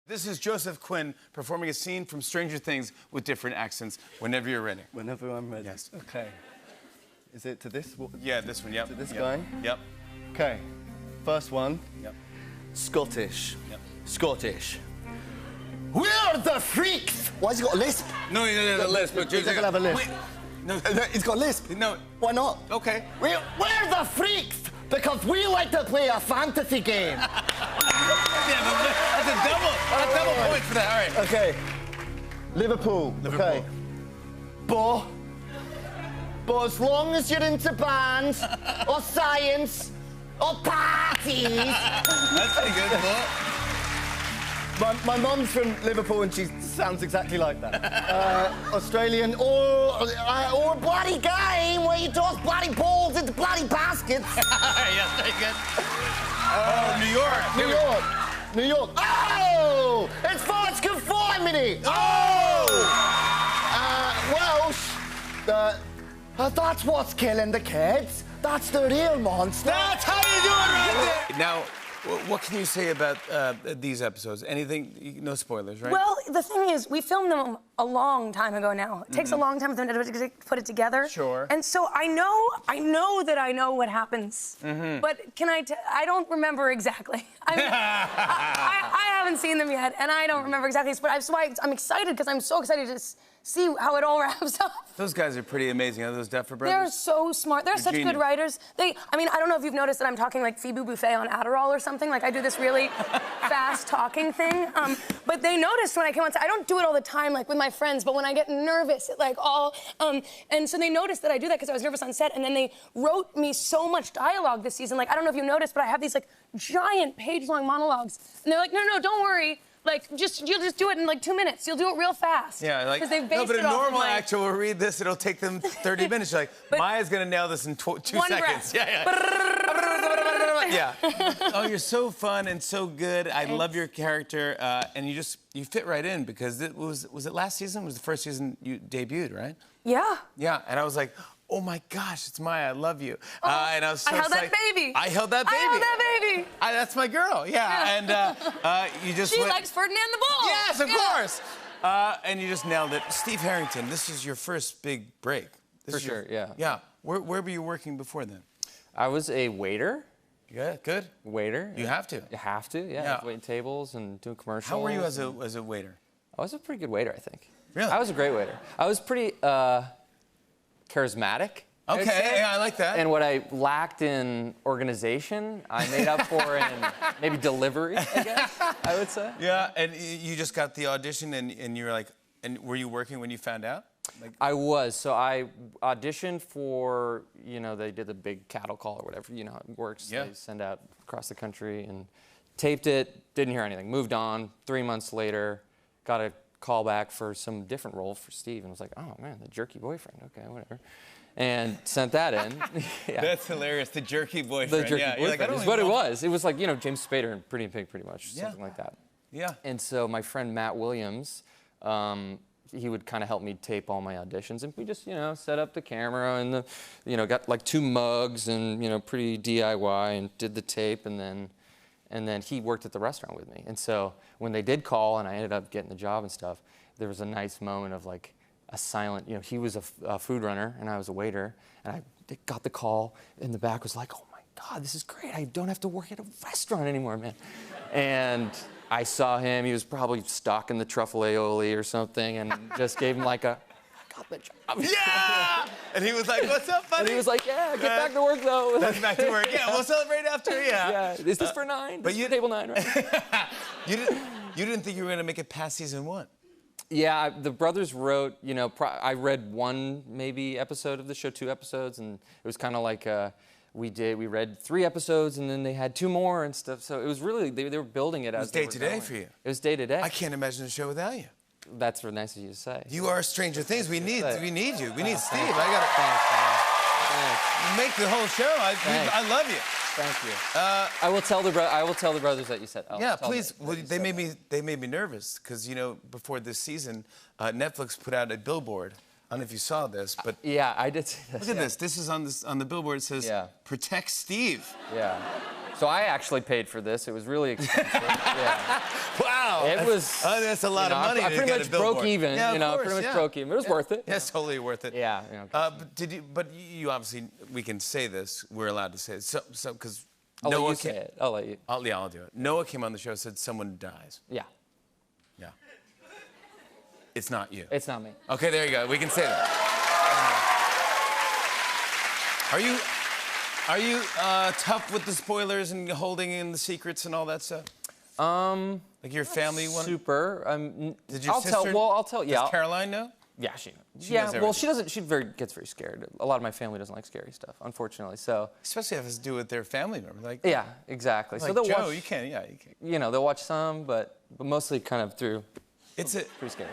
This is Joseph Quinn performing a scene from Stranger Things with different accents whenever you're ready. Whenever I'm ready. Yes. Okay. Is it to this? Yeah, this one, yep. To this yep. guy? Yep. Okay. First one. Yep. Scottish. Yep. Scottish. We're the freaks! Why has he got a lisp? No, he doesn't have a lisp, but He doesn't have a lisp. Wait. No. He's got a lisp. No. Why not? Okay. We're the freaks because we like to play a fantasy game. Yeah, that's a double point for that. All right. Okay. Liverpool. Okay. But as long as you're into bands or science or parties. That's pretty good, Bo. My mum's from Liverpool and she sounds exactly like that. Australian or a bloody game where you toss bloody balls into bloody baskets. Yes, very good. Oh, New York. New York. Oh! It's Force Conformity! Oh! Welsh. That's what's killing the kids. That's the real monster. That's how you do it right there. Now, what can you say about these episodes? Anything? No spoilers, right? Well, the thing is, we filmed them a long time ago now. It takes a long time for them to put it together. Sure. And so I know that I know what happens. But I don't remember exactly. I mean, I haven't seen them yet, and I don't remember exactly. But that's why I'm excited, because I'm so excited to see how it all wraps up. Those guys are pretty amazing, are those Duffer Brothers? They're so smart. They're such genius. good writers. I mean, I don't know if you've noticed that I'm talking like Phoebe Buffay on Adderall or something. Like, I do this really fast talking thing. But they noticed when I came on set, I don't do it all the time, like with my friends, but when I get nervous, and so they noticed that I do that because I was nervous on set, and then they wrote me so much dialogue this season. Like, I don't know if you noticed, but I have these like giant page-long monologues. And they're like, no, don't worry. Like, you'll just do it in like 2 minutes. You'll do it real fast. Yeah, like, because they've based no, but a it off normal of actor will read this, it'll take them 30 minutes. You're like, Maya's gonna nail this in 2 one seconds. breath. Yeah. Oh, you're so fun and so good. I love your character, and you fit right in because was it last season? It was the first season you debuted, right? Yeah. Yeah, and I was like, oh my gosh, it's Maya, I love you. And I was so I held excited. that baby. I held that baby. I held that baby. That's my girl, yeah. And you just She went... likes Ferdinand the Bull. Yes, of course. And you just nailed it. Steve Harrington, this is your first big break. For sure, yeah. Yeah. Where were you working before then? I was a waiter. Yeah, good. Waiter. You have to. You have to, yeah. Waiting tables and doing commercials. How were you as a waiter? I was a pretty good waiter, I think. Really? I was a great waiter. I was pretty charismatic. Okay, yeah, I like that. And what I lacked in organization, I made up for in maybe delivery, I guess, I would say. Yeah, and you just got the audition and you were like, and were you working when you found out? Like... I was. So I auditioned for, they did the big cattle call or whatever, you know how it works. Yeah. They send out across the country and taped it, didn't hear anything. Moved on, 3 months later, got a call back for some different role for Steve and was like, oh man, the jerky boyfriend, okay, whatever. And sent that in. Yeah. That's hilarious, the jerky boyfriend. The jerky boyfriend like, is what it was. It was like, James Spader and Pretty in Pink, pretty much, something like that. Yeah. And so my friend Matt Williams, he would kind of help me tape all my auditions, and we just, set up the camera and got like 2 mugs and, pretty DIY and did the tape, and then he worked at the restaurant with me. And so when they did call and I ended up getting the job and stuff, there was a nice moment of like a silent, he was a food runner and I was a waiter, and I got the call in the back, was like, oh my God, this is great. I don't have to work at a restaurant anymore, man. And I saw him, he was probably stocking the truffle aioli or something, and just gave him like I got the job. Yeah! And he was like, what's up, buddy? And he was like, yeah, get back to work though. That's back to work. Yeah, we'll celebrate after, yeah. Yeah, is this for 9? This is table 9, right? You didn't think you were gonna make it past season 1? Yeah, the brothers wrote, I read 1 maybe episode of the show, 2 episodes, and it was kind of like we read 3 episodes, and then they had 2 more and stuff. So it was really, they were building it as they were going. It was day to day for you. It was day to day. I can't imagine the show without you. That's really nice of you to say. You are Stranger Things. We need you. We need Steve. Thanks, You make the whole show. I love you. Thank you. I will tell the brothers that you said. Yeah, please. Well, they made me nervous because before this season, Netflix put out a billboard I don't know if you saw this, but Yeah, I did see this. look at this. This is on the billboard. It says, Yeah. "Protect Steve." Yeah. So I actually paid for this. It was really expensive. Yeah. Wow. That's a lot of money. I to pretty get much a billboard. broke even. Yeah, of course, pretty much yeah. broke even. It was worth it. Yeah, it's totally worth it. Yeah. But you obviously, we can say this. We're allowed to say it. So because I'll let Noah you say it. I'll let you. I'll do it. Noah came on the show, said someone dies. Yeah. Yeah. It's not you. It's not me. Okay, there you go. We can say that. Are you tough with the spoilers and holding in the secrets and all that stuff? Like your family one? Super. Did your sister? I'll tell. Yeah. Does Caroline know? Yeah, she knows. She Yeah. knows Well, everything. she doesn't. She gets very scared. A lot of my family doesn't like scary stuff, unfortunately. So. Especially if it has to do with their family member. Like, Yeah. Exactly. like so they'll Joe, watch. you can't. Yeah, you can't. You know, they'll watch some, but mostly kind of through. It's a Pretty scary.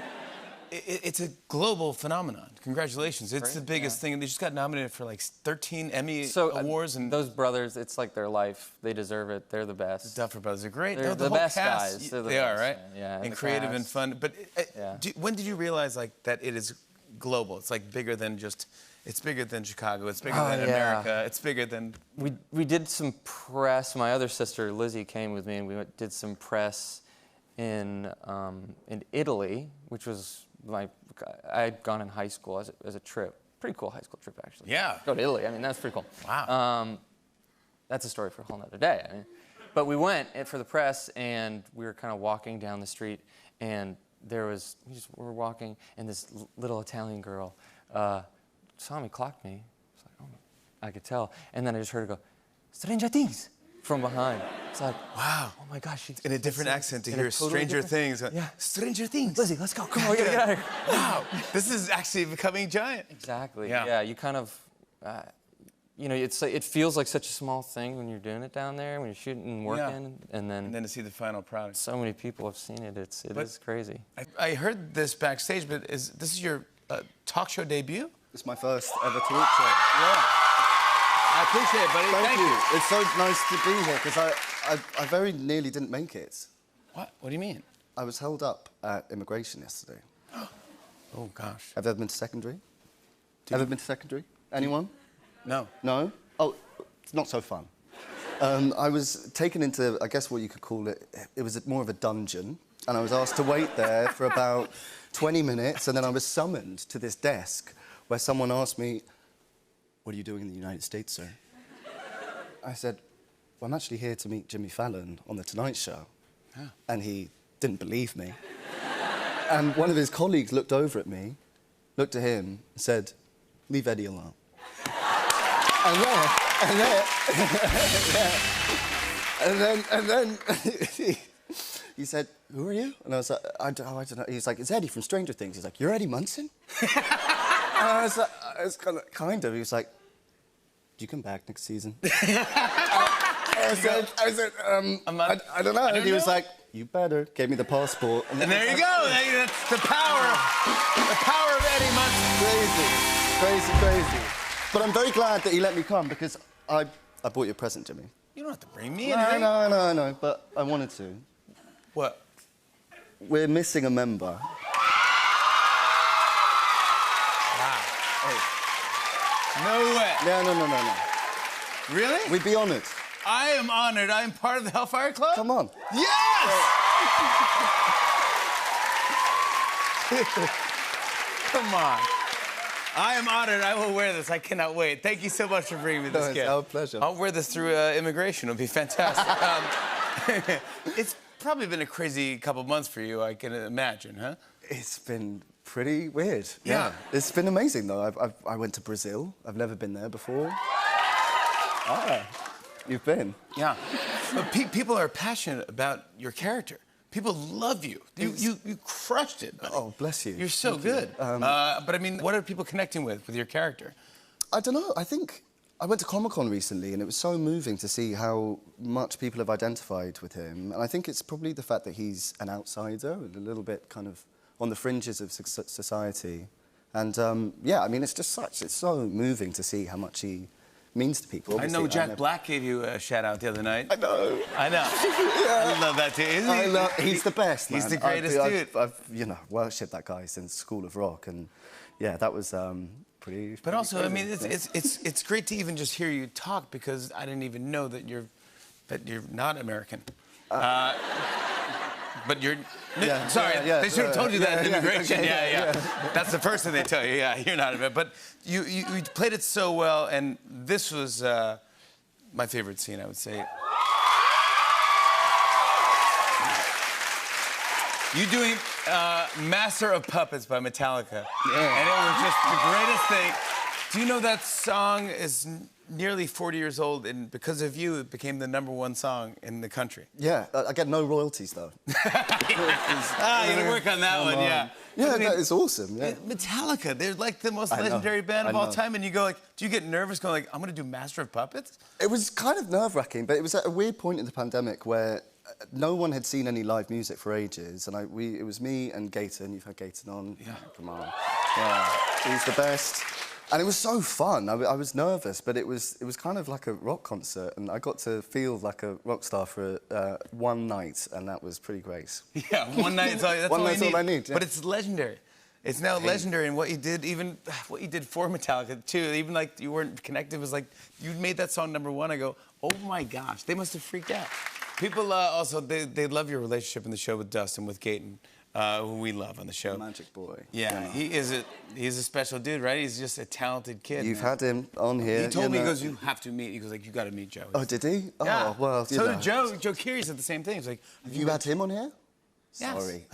it's a global phenomenon. Congratulations. It's the biggest thing. They just got nominated for like 13 Emmy awards, and those brothers, it's like their life. They deserve it. They're the best. Duffer Brothers are great. They're the the whole best cast, guys. They're the they are, best, right? man. Yeah, and the creative and cast. fun. But Yeah. when did you realize like that it is global? It's like bigger than just. It's bigger than Chicago. It's bigger than yeah. America. It's bigger than. We did some press. My other sister Lizzie came with me, and did some press in Italy, which was I had gone in high school as a trip. Pretty cool high school trip, actually. Yeah. Go to Italy. I mean, that's pretty cool. Wow. That's a story for a whole nother day. I mean, but we went for the press, and we were kind of walking down the street, and we were walking, and this little Italian girl saw me, clocked me. It's like, oh, I could tell. And then I just heard her go, "Stranger Things," from behind. It's like, Wow. oh my gosh. In a different accent to in a hear totally Stranger different- Things. Yeah. Stranger Things. Lizzie, let's go. Come on, we gotta get out of here. Wow. This is actually becoming giant. Exactly. Yeah. Yeah. You kind of, you know, it feels like such a small thing when you're doing it down there, when you're shooting and working, and And then to see the final product. so many people have seen it. It is crazy. I heard this backstage, but this is your talk show debut? It's my first ever talk show. Yeah. I appreciate it, buddy. Thank you. It's so nice to be here because I very nearly didn't make it. What? What do you mean? I was held up at immigration yesterday. Oh, gosh. Have you ever been to secondary? Ever been to secondary? Anyone? No. No? Oh, it's not so fun. I was taken into, I guess what you could call it, it was more of a dungeon, and I was asked to wait there for about 20 minutes, and then I was summoned to this desk where someone asked me, "What are you doing in the United States, sir?" I said, "Well, I'm actually here to meet Jimmy Fallon on The Tonight Show." Yeah. And he didn't believe me. And one of his colleagues looked over at me, looked at him, and said, "Leave Eddie alone." And then he said, "Who are you?" And I was like, I don't know. He's like, "It's Eddie from Stranger Things." He's like, "You're Eddie Munson?" And I was like, kind of. He was like, "Do you come back next season?" I said, I don't know. And he was like, "You better." Gave me the passport. And there you go. That's the power of Eddie Munson. Crazy. But I'm very glad that he let me come because I bought you a present, Jimmy. You don't have to bring me anything. No, but I wanted to. What? We're missing a member. No way. No. Really? We'd be honoured. I am honored. I'm part of the Hellfire Club? Come on. Yes! Come on. I am honored. I will wear this. I cannot wait. Thank you so much for bringing me this it's gift. our pleasure. I'll wear this through immigration. It'll be fantastic. It's probably been a crazy couple months for you, I can imagine, huh? It's been pretty weird. Yeah. It's been amazing, though. I went to Brazil. I've never been there before. You've been? Yeah. But people are passionate about your character. People love you. You crushed it, buddy. Oh, bless you. You're so good. But I mean, what are people connecting with your character? I don't know. I think I went to Comic-Con recently, and it was so moving to see how much people have identified with him. And I think it's probably the fact that he's an outsider and a little bit kind of on the fringes of society. And yeah, I mean, it's so moving to see how much he means to people. I know Jack Black gave you a shout out the other night. I know. I know. I love that too. Isn't he? He's the best, man. He's the greatest dude. I've worshipped that guy since School of Rock, and yeah, that was pretty. But also, crazy. I mean, it's great to even just hear you talk because I didn't even know that you're not American. But you're. Yeah, sorry, yeah, they should have told you that in immigration. okay, yeah. That's the first thing they tell you. Yeah, you're not American. But you played it so well, and this was my favorite scene, I would say. You doing Master of Puppets by Metallica. Yeah. And it was just the greatest thing. Do you know that song is nearly 40 years old, and because of you, it became the #1 song in the country? Yeah, I get no royalties, though. You gotta work on that one, yeah. Yeah, I mean, that is awesome, yeah. Metallica, they're like the most legendary band of all time, and you go like, do you get nervous going like, I'm gonna do Master of Puppets? It was kind of nerve-wracking, but it was at a weird point in the pandemic where no one had seen any live music for ages, and it was me and Gaten. You've had Gaten on. Yeah. Come on. Yeah, he's the best. And it was so fun. I was nervous, but it was kind of like a rock concert, and I got to feel like a rock star for one night, and that was pretty great. Yeah, one night. That's One all night's you need. all I need, yeah. But it's legendary. It's now legendary, and what you did, even what you did for Metallica too. Even like you weren't connected, it was like you made that song #1. I go, oh my gosh, they must have freaked out. People also they love your relationship in the show with Dustin, with Gaten, who we love on the show. Magic boy. Yeah, he's a special dude, right? He's just a talented kid. You've man. had him on here. He told me, he goes, you have to meet. He goes like, you got to meet Joe. Oh, did he? Yeah. Oh, well, so did Joe. Joe Keery said the same thing. He's like, Have you had him on here? Yes. Sorry.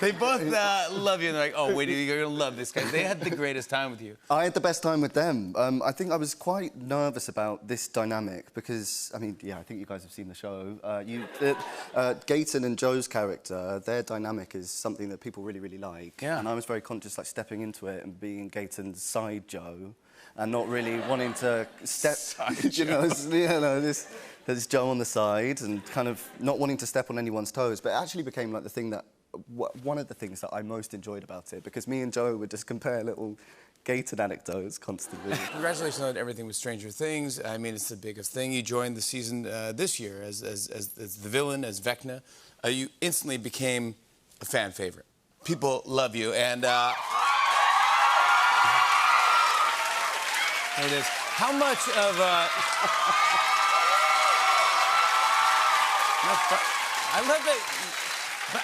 They both love you, and they're like, oh, wait, you're gonna love this guy. They had the greatest time with you. I had the best time with them. I think I was quite nervous about this dynamic because, I mean, yeah, I think you guys have seen the show. Gaten and Joe's character, their dynamic is something that people really, really like. Yeah. And I was very conscious, like, stepping into it and being Gaten's side Joe and not really wanting to step, there's Joe on the side and kind of not wanting to step on anyone's toes, but it actually became like the thing that, one of the things that I most enjoyed about it, because me and Joe would just compare little Gaten anecdotes constantly. Congratulations on everything with Stranger Things. I mean, it's the biggest thing. You joined the season this year as the villain, as Vecna. You instantly became a fan favorite. People love you, and there it is. How much of I love that. But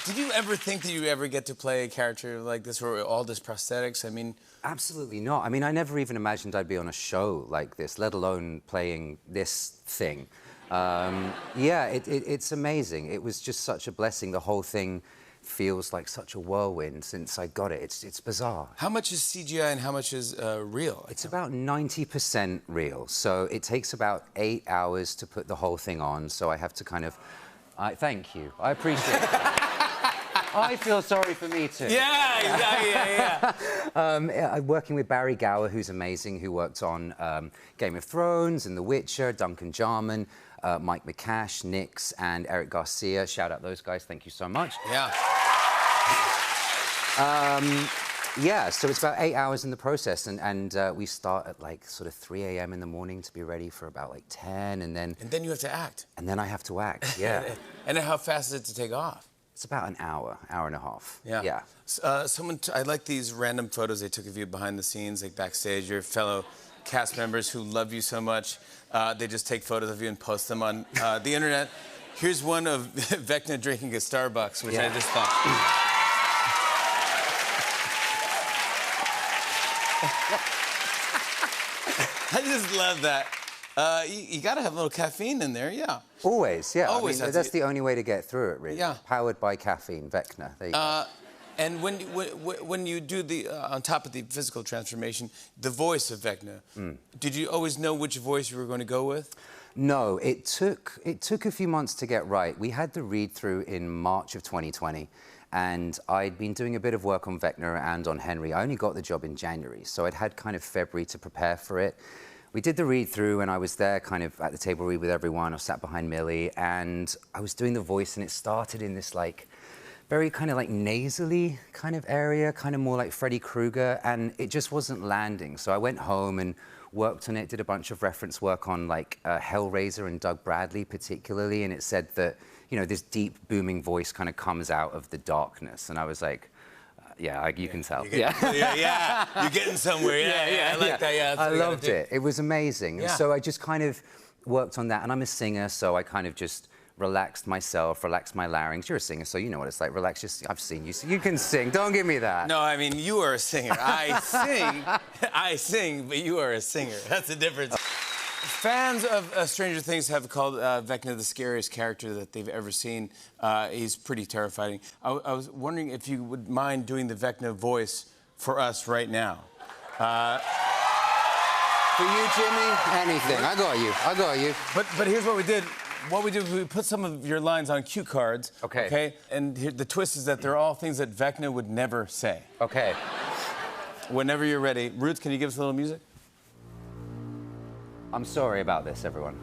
did you ever think that you ever get to play a character like this, or all this prosthetics? I mean, absolutely not. I mean, I never even imagined I'd be on a show like this, let alone playing this thing. Yeah, it's amazing. It was just such a blessing. The whole thing feels like such a whirlwind since I got it. It's bizarre. How much is CGI and how much is real? It's about 90% real. So it takes about 8 hours to put the whole thing on. So I have to kind of... thank you. I appreciate that. I feel sorry for me too. Yeah. I'm working with Barry Gower, who's amazing, who worked on Game of Thrones and The Witcher, Duncan Jarman, Mike McCash, Nix, and Eric Garcia. Shout out those guys. Thank you so much. Yeah. Yeah, so it's about 8 hours in the process, and we start at like sort of 3 a.m. in the morning to be ready for about like 10, and then... And then you have to act. And then I have to act, yeah. And then how fast is it to take off? It's about an hour and a half. Yeah. I like these random photos they took of you behind the scenes, like backstage, your fellow cast members who love you so much. They just take photos of you and post them on the internet. Here's one of Vecna drinking a Starbucks, which I just thought... I just love that. You got to have a little caffeine in there, yeah. Always, yeah. Always. I mean, that's the only way to get through it, really. Yeah. Powered by caffeine, Vecna. There you go. And when you do on top of the physical transformation, the voice of Vecna, did you always know which voice you were going to go with? No, it took a few months to get right. We had the read-through in March of 2020, and I'd been doing a bit of work on Vecna and on Henry. I only got the job in January, so I'd had kind of February to prepare for it. We did the read-through, and I was there kind of at the table read with everyone. I sat behind Millie, and I was doing the voice, and it started in this, like, very kind of like nasally kind of area, kind of more like Freddy Krueger, and it just wasn't landing. So I went home and worked on it, did a bunch of reference work on like Hellraiser and Doug Bradley particularly, and it said that, you know, this deep booming voice kind of comes out of the darkness, and I was like, you can tell. Yeah, you're getting somewhere. Yeah, I like that. Yeah, that's I what we gotta loved do. it. It was amazing. Yeah. And so I just kind of worked on that, and I'm a singer, so I kind of just relaxed myself, relaxed my larynx. You're a singer, so you know what it's like. Relax, I've seen you. You can sing. Don't give me that. No, I mean, you are a singer. I sing, but you are a singer. That's the difference. Fans of Stranger Things have called Vecna the scariest character that they've ever seen. He's pretty terrifying. I was wondering if you would mind doing the Vecna voice for us right now. For you, Jimmy, anything. I got you. But here's what we did. What we did was we put some of your lines on cue cards. Okay. And the twist is that they're all things that Vecna would never say. Okay. Whenever you're ready. Roots, can you give us a little music? I'm sorry about this, everyone.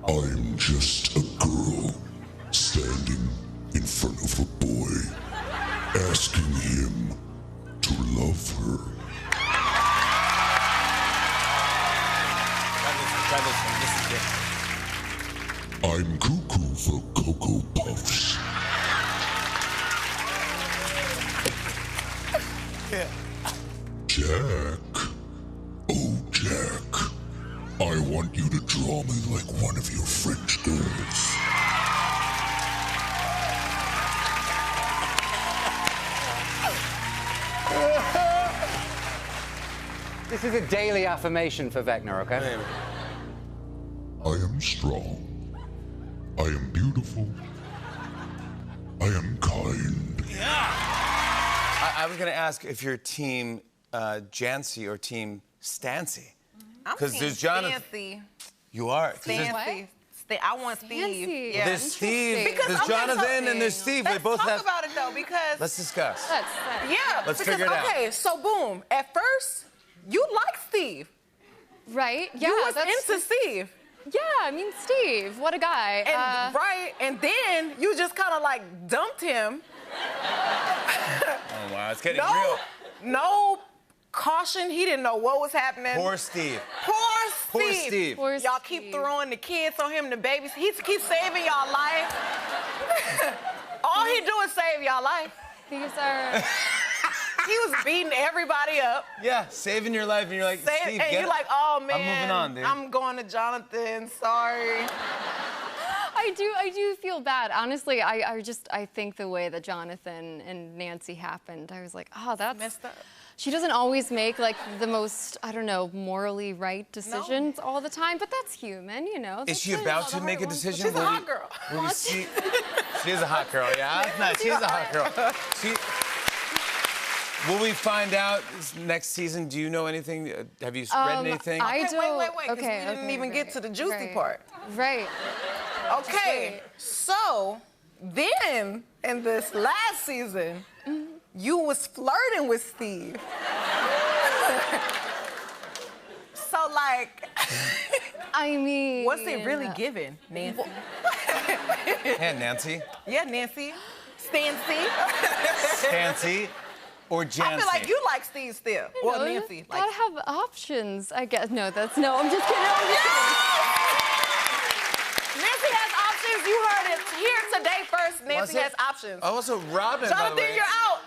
I'm just a girl standing in front of a boy, asking him to love her. Try this one. This is good. I'm cuckoo for Cocoa Puffs. Jack. Oh, Jack. I want you to draw me like one of your French girls. This is a daily affirmation for Vecna, okay? I am strong. I am beautiful. I am kind. I was going to ask if you're team Jancy or team Stancy. I'm 'Cause team there's Jonathan- Stancy. You are. 'Cause there's- Stancy. I want Steve. Fancy. Yeah. There's Steve, Because there's okay, Jonathan, and there's so- Steve. Let's They both talk have. about it though, because Let's discuss. yeah, Let's because, figure it out. Okay, so boom. At first, you liked Steve. Right? Yeah, You was that's into Steve. Yeah, I mean, Steve, what a guy. And right, and then you just kind of like dumped him. Oh, wow, it's getting No, real. no caution. He didn't know what was happening. Poor Steve. Poor Steve. Poor Steve. Poor Y'all Steve. keep throwing the kids on him, the babies. He keeps saving y'all life. All he do is save y'all life. These are. He was beating everybody up. Yeah, saving your life, and you're like, Steve, And get you're it. like, oh man, I'm moving on, dude. I'm going to Jonathan. Sorry. I do feel bad. Honestly, I think the way that Jonathan and Nancy happened, I was like, oh, that's Messed up. She doesn't always make like the most, I don't know, morally right decisions all the time, but that's human, you know. Is That's she just about how to the make a heart wants to decision? She's a hot girl. Will we see? She is a hot girl, yeah. That's nice. She is a hot girl. Will we find out next season? Do you know anything? Have you read anything? I Okay, don't. wait, 'cause Okay, we didn't even get to the juicy right, part. Right. Okay, so then in this last season, you was flirting with Steve. So like, I mean. what's it really giving, Nancy? Yeah, Nancy, Yeah, Nancy. Stancy. Nancy, or Jancy. I feel like you like Steve still. Well, No, Nancy. Like, gotta have options, I guess. No, I'm just kidding. I'm just kidding. Nancy has options. You heard it here today first. Nancy it? has options. Also, Robin, by the Jonathan, way. you're out.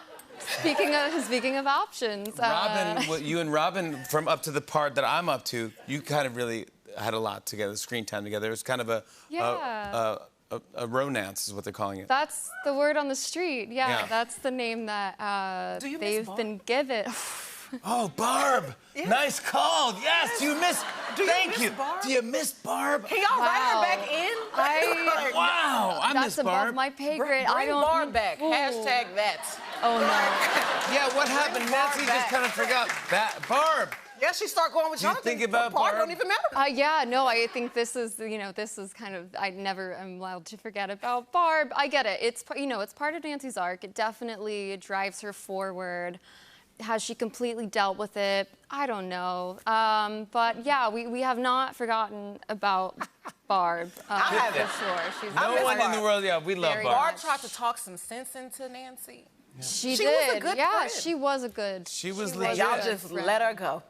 Speaking of options. Robin, you and Robin, from up to the part that I'm up to, you kind of really had a lot together, screen time together. It was kind of a romance, is what they're calling it. That's the word on the street. Yeah, Yeah. that's the name that Do you miss they've Barb? been given. Oh, Barb! Nice call. Yes, do you miss? Do you Thank miss you. Barb? Do you miss Barb? Can y'all write her Wow. back in? Wow, I That's miss above Barb. my pay grade. Bring I don't. Barb back. Ooh. Hashtag that. Oh no. Yeah, what happened? Barb Nancy back. just kind of forgot that. Barb. Yeah, she start going with Do you Jonathan. think about Barb Barb? don't even matter. Yeah, no, I think this is kind of, I never am allowed to forget about Barb. I get it. It's, it's part of Nancy's arc. It definitely drives her forward. has she completely dealt with it? I don't know. But yeah, we have not forgotten about Barb. I haven't. For sure. She's No miss one in Barb. the world, yeah, we love Very Barb. Barb tried to talk some sense into Nancy. She She was a did. good yeah, friend. she was a good. She was And legit. y'all good just friend. let her go.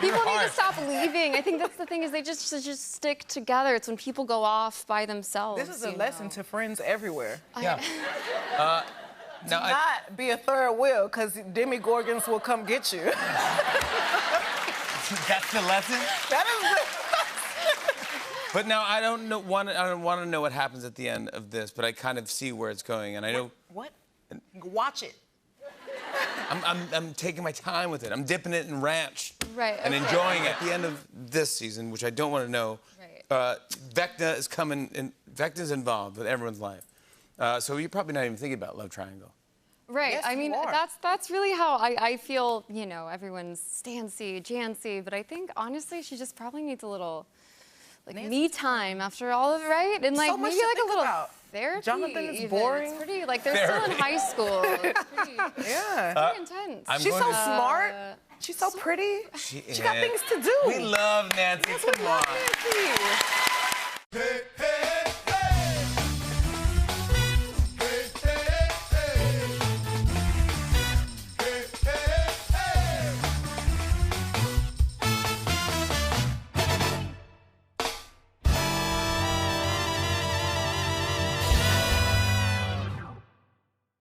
People need to harsh. stop leaving. I think that's the thing is they just stick together. It's when people go off by themselves. This is a you lesson know. to friends everywhere. Yeah. Now, Not be a third wheel, because Demi Gorgons will come get you. that's the lesson. That is But now I don't want to know what happens at the end of this, but I kind of see where it's going, and I know What? Watch it. I'm taking my time with it. I'm dipping it in ranch Right, and okay. enjoying it. At the end of this season, which I don't want to know, Right. Vecna is coming. Vecna's involved with everyone's life, so you're probably not even thinking about love triangle. Right. Yes, I mean, you are. that's really how I feel. You know, everyone's Stancy, Jancy, but I think honestly, she just probably needs a little like Nancy me time after all of it, right? And like So much maybe to like a think little about. therapy. Jonathan is even. boring. It's pretty like they're still in high school. It's pretty, Yeah. pretty intense. I'm She's going so to- smart. She's so pretty. She got is. things to do. We love Nancy. Yes, we Come love on. Nancy. Hey, hey.